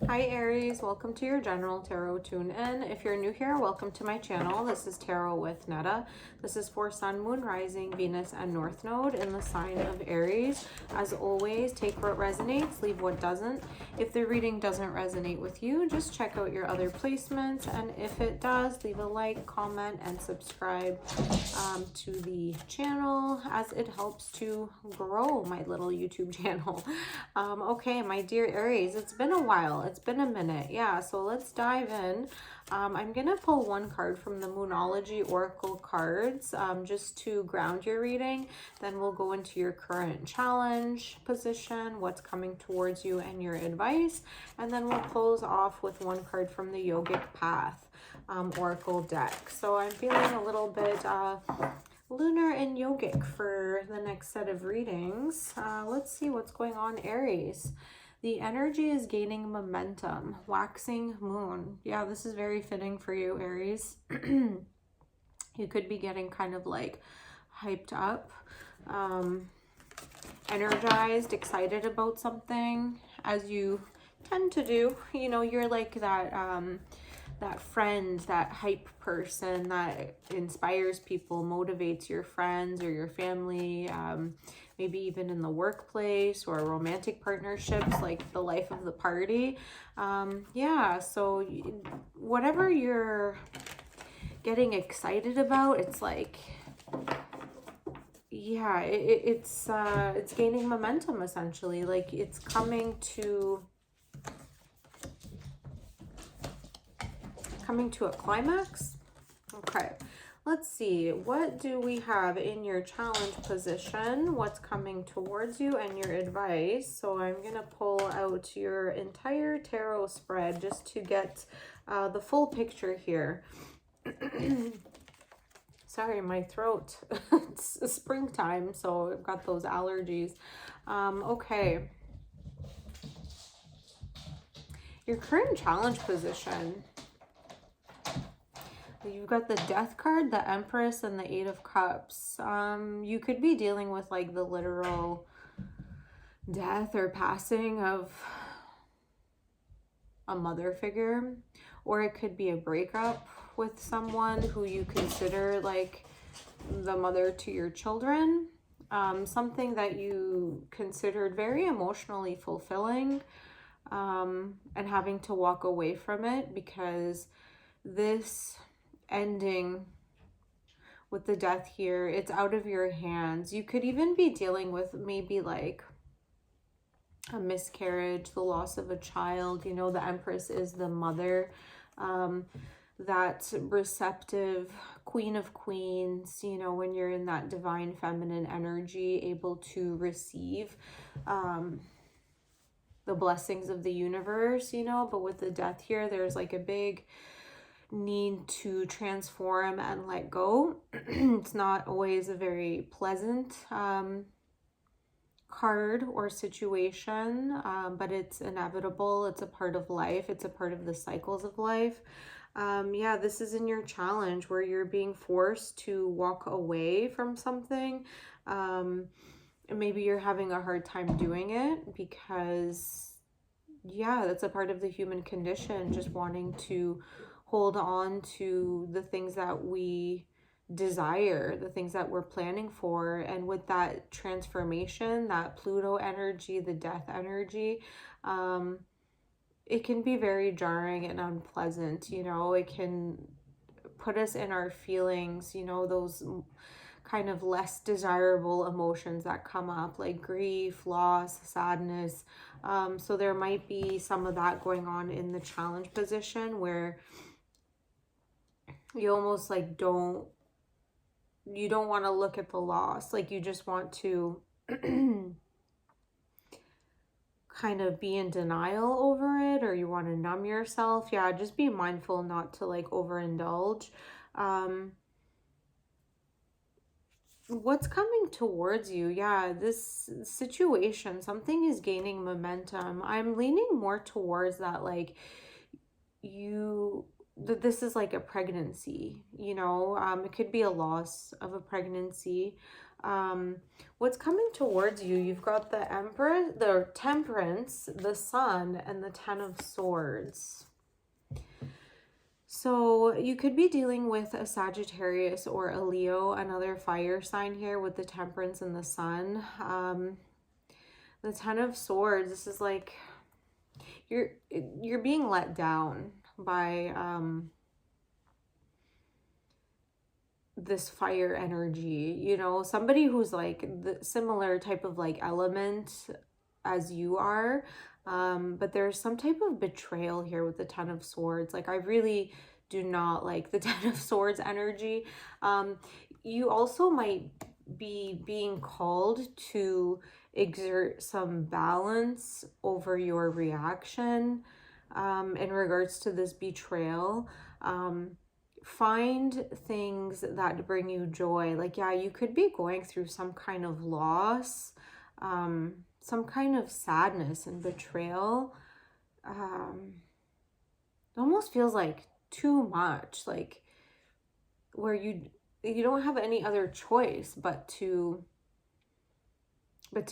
Hi Aries, welcome to your general tarot tune-in. If you're new here, welcome to my channel. This is Tarot with Netta. This is for Sun, Moon, Rising, Venus, and North Node in the sign of Aries. As always, take what resonates, leave what doesn't. If the reading doesn't resonate with you, just check out your other placements, and if it does, leave a like, comment, and subscribe to the channel, as it helps to grow my little YouTube channel. Okay, my dear Aries, it's been a while. It's been a minute. Yeah, so let's dive in. I'm going to pull one card from the Moonology Oracle cards just to ground your reading. Then we'll go into your current challenge position, what's coming towards you, and your advice. And then we'll close off with one card from the Yogic Path Oracle deck. So I'm feeling a little bit lunar and yogic for the next set of readings. Let's see what's going on, Aries. The energy is gaining momentum. Waxing moon. Yeah, this is very fitting for you, Aries. You could be getting kind of like hyped up, energized, excited about something, as you tend to do. You know, you're like that friend, that hype person that inspires people, motivates your friends or your family, maybe even in the workplace or romantic partnerships, like the life of the party. Yeah, so whatever you're getting excited about, it's like, yeah, it's gaining momentum essentially. Like it's coming to a climax. Okay, let's see, what do we have in your challenge position, what's coming towards you, and your advice. So I'm gonna pull out your entire tarot spread just to get the full picture here. Sorry, my throat. It's springtime, so I've got those allergies. Okay, your current challenge position. You've got the Death card, the Empress, and the Eight of Cups. You could be dealing with like the literal death or passing of a mother figure, or it could be a breakup with someone who you consider like the mother to your children. Something that you considered very emotionally fulfilling, and having to walk away from it because this ending with the Death here, it's out of your hands. You could even be dealing with maybe like a miscarriage, the loss of a child. You know, the Empress is the mother, that receptive Queen of Queens, you know, when you're in that divine feminine energy, able to receive the blessings of the universe, you know. But with the Death here, there's like a big need to transform and let go. It's not always a very pleasant card or situation, but it's inevitable. It's a part of life. It's a part of the cycles of life. Yeah, this is in your challenge where you're being forced to walk away from something. Maybe you're having a hard time doing it because, yeah, that's a part of the human condition, just wanting to hold on to the things that we desire, the things that we're planning for. And with that transformation, that Pluto energy, the Death energy, it can be very jarring and unpleasant. You know, it can put us in our feelings, you know, those kind of less desirable emotions that come up, like grief, loss, sadness. So there might be some of that going on in the challenge position where you almost like you don't want to look at the loss. Like you just want to kind of be in denial over it, or you want to numb yourself. Yeah, just be mindful not to like overindulge. What's coming towards you? Yeah, this situation, something is gaining momentum. I'm leaning more towards that, like this is like a pregnancy, you know. It could be a loss of a pregnancy. What's coming towards you? You've got the Empress, the Temperance, the Sun, and the Ten of Swords. So you could be dealing with a Sagittarius or a Leo, another fire sign here with the Temperance and the Sun. The Ten of Swords, this is like you're being let down by this fire energy, you know, somebody who's like the similar type of like element as you are. But there's some type of betrayal here with the Ten of Swords. Like, I really do not like the Ten of Swords energy. You also might be being called to exert some balance over your reaction in regards to this betrayal. Find things that bring you joy. Like, yeah, you could be going through some kind of loss, some kind of sadness and betrayal. It almost feels like too much, like where you don't have any other choice but to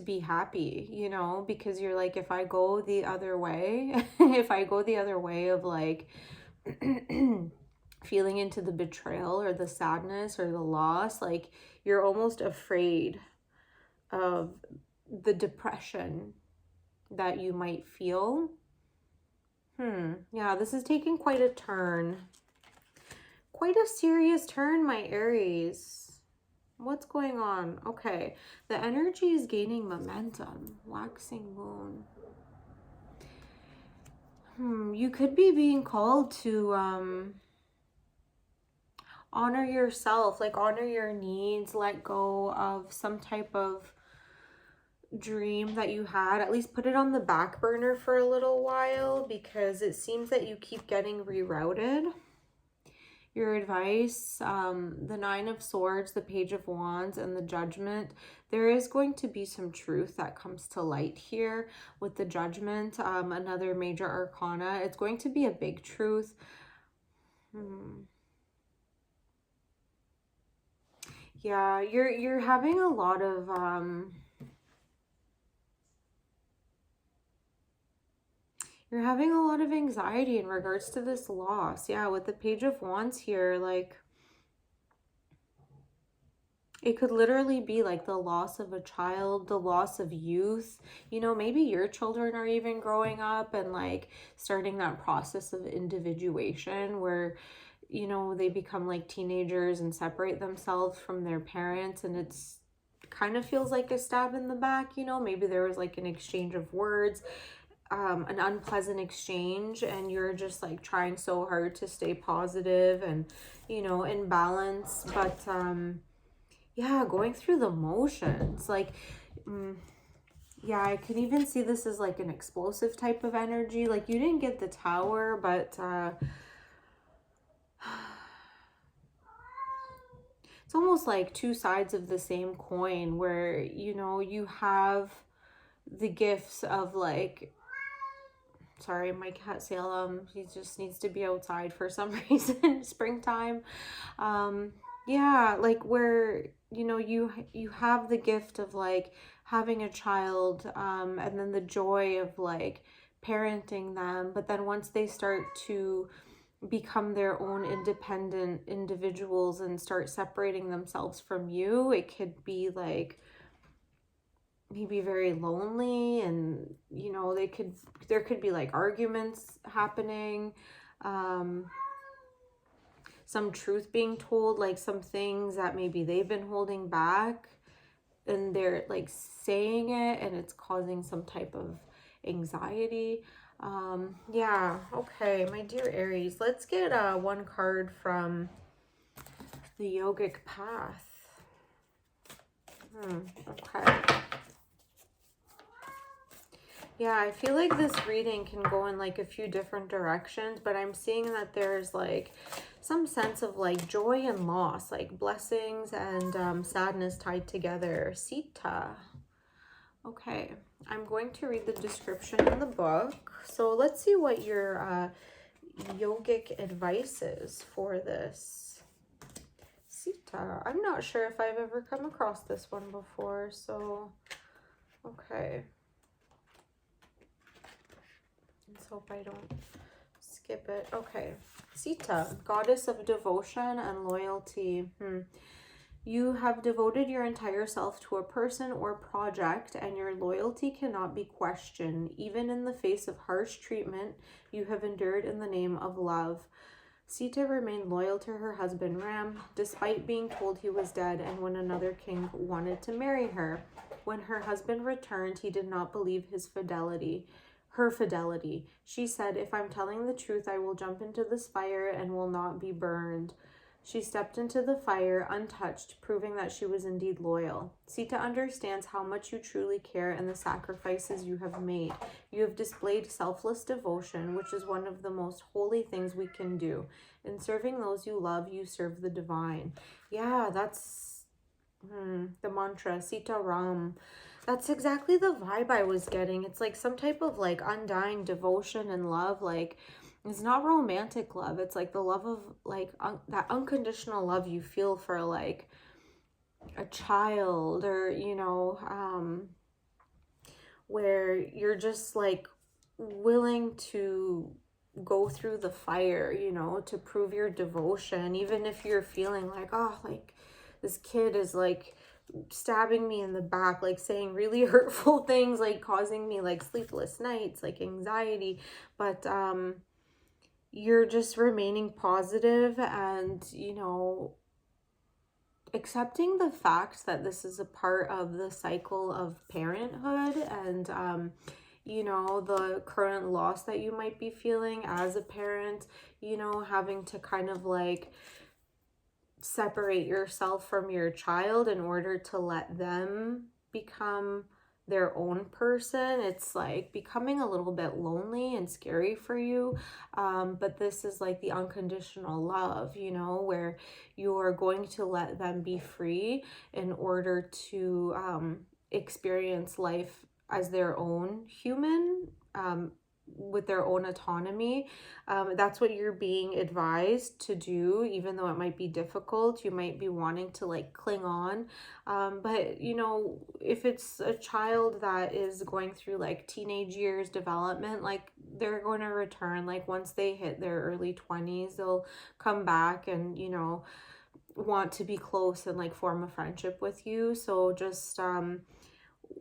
be happy, you know, because you're like, if I go the other way, if I go the other way of like feeling into the betrayal or the sadness or the loss, like you're almost afraid of the depression that you might feel. Yeah, this is taking quite a turn. Quite a serious turn, my Aries. What's going on? Okay, the energy is gaining momentum. Waxing moon. You could be being called to honor yourself, like honor your needs, let go of some type of dream that you had. At least put it on the back burner for a little while, because it seems that you keep getting rerouted. Your advice, the Nine of Swords, the Page of Wands, and the Judgment. There is going to be some truth that comes to light here with the Judgment, another major arcana. It's going to be a big truth. Yeah, you're having a lot of you're having a lot of anxiety in regards to this loss. Yeah, with the Page of Wands here, like it could literally be like the loss of a child, the loss of youth. You know, maybe your children are even growing up and like starting that process of individuation where, you know, they become like teenagers and separate themselves from their parents, and it's kind of feels like a stab in the back, you know. Maybe there was like an exchange of words, an unpleasant exchange, and you're just like trying so hard to stay positive and, you know, in balance, but yeah, going through the motions, like yeah, I could even see this as like an explosive type of energy. Like, you didn't get the Tower, but it's almost like two sides of the same coin, where, you know, you have the gifts of like, sorry, my cat Salem, he just needs to be outside for some reason. Springtime. Yeah, like where, you know, you have the gift of like having a child, and then the joy of like parenting them, but then once they start to become their own independent individuals and start separating themselves from you, it could be like maybe very lonely, and, you know, there could be like arguments happening, some truth being told, like some things that maybe they've been holding back and they're like saying it, and it's causing some type of anxiety. Yeah, okay, my dear Aries, let's get one card from the yogic path. Okay. Yeah, I feel like this reading can go in like a few different directions, but I'm seeing that there's like some sense of like joy and loss, like blessings and sadness tied together. Sita. Okay, I'm going to read the description in the book. So let's see what your yogic advice is for this. Sita. I'm not sure if I've ever come across this one before, so okay. Let's hope I don't skip it. Okay. Sita, goddess of devotion and loyalty. You have devoted your entire self to a person or project, and your loyalty cannot be questioned. Even in the face of harsh treatment, you have endured in the name of love. Sita remained loyal to her husband Ram, despite being told he was dead and when another king wanted to marry her. When her husband returned, he did not believe her fidelity. She said, "If I'm telling the truth, I will jump into this fire and will not be burned." She stepped into the fire untouched, proving that she was indeed loyal. Sita understands how much you truly care and the sacrifices you have made. You have displayed selfless devotion, which is one of the most holy things we can do. In serving those you love, you serve the divine. Yeah, that's the mantra, Sita Ram. That's exactly the vibe I was getting. It's like some type of like undying devotion and love, like it's not romantic love. It's like the love of like that unconditional love you feel for like a child, or you know, where you're just like willing to go through the fire, you know, to prove your devotion, even if you're feeling like, oh, like this kid is like stabbing me in the back, like saying really hurtful things, like causing me like sleepless nights, like anxiety, but you're just remaining positive and, you know, accepting the fact that this is a part of the cycle of parenthood and, you know, the current loss that you might be feeling as a parent, you know, having to kind of like separate yourself from your child in order to let them become their own person. It's like becoming a little bit lonely and scary for you, but this is like the unconditional love, you know, where you're going to let them be free in order to experience life as their own human, with their own autonomy. That's what you're being advised to do, even though it might be difficult. You might be wanting to like cling on, but you know, if it's a child that is going through like teenage years development, like they're going to return. Like once they hit their early 20s, they'll come back and, you know, want to be close and like form a friendship with you. So just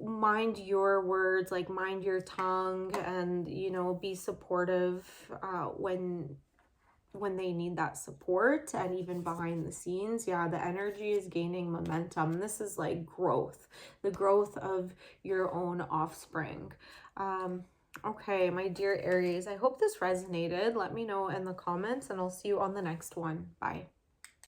mind your words, like mind your tongue, and, you know, be supportive when they need that support, and even behind the scenes. Yeah, the energy is gaining momentum. This is like growth, the growth of your own offspring. Okay, my dear Aries, I hope this resonated. Let me know in the comments and I'll see you on the next one. Bye.